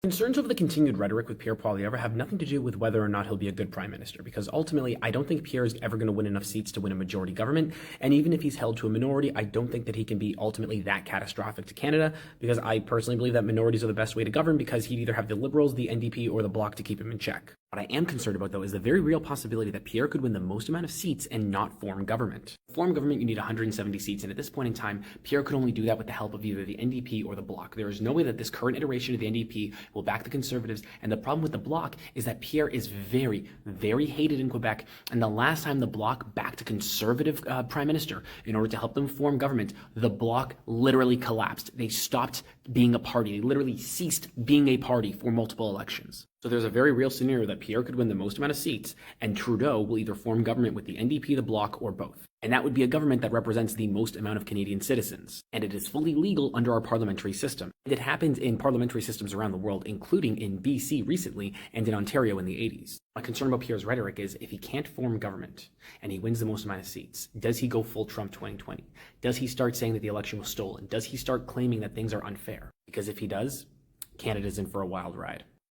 Concerns over the continued rhetoric with Pierre Poilievre have nothing to do with whether or not he'll be a good prime minister, because ultimately, I don't think Pierre is ever going to win enough seats to win a majority government, and even if he's held to a minority, I don't think that he can be ultimately that catastrophic to Canada, because I personally believe that minorities are the best way to govern, because he'd either have the Liberals, the NDP, or the Bloc to keep him in check. What I am concerned about, though, is the very real possibility that Pierre could win the most amount of seats and not form government. To form government, you need 170 seats, and at this point in time, Pierre could only do that with the help of either the NDP or the Bloc. There is no way that this current iteration of the NDP will back the Conservatives, and the problem with the Bloc is that Pierre is very, very hated in Quebec, and the last time the Bloc backed a Conservative prime minister in order to help them form government, the Bloc literally collapsed. They stopped being a party. They literally ceased being a party for multiple elections. So there's a very real scenario that Pierre could win the most amount of seats, and Trudeau will either form government with the NDP, the Bloc, or both. And that would be a government that represents the most amount of Canadian citizens. And it is fully legal under our parliamentary system. And it happens in parliamentary systems around the world, including in BC recently and in Ontario in the 80s. My concern about Pierre's rhetoric is if he can't form government and he wins the most amount of seats, does he go full Trump 2020? Does he start saying that the election was stolen? Does he start claiming that things are unfair? Because if he does, Canada's in for a wild ride.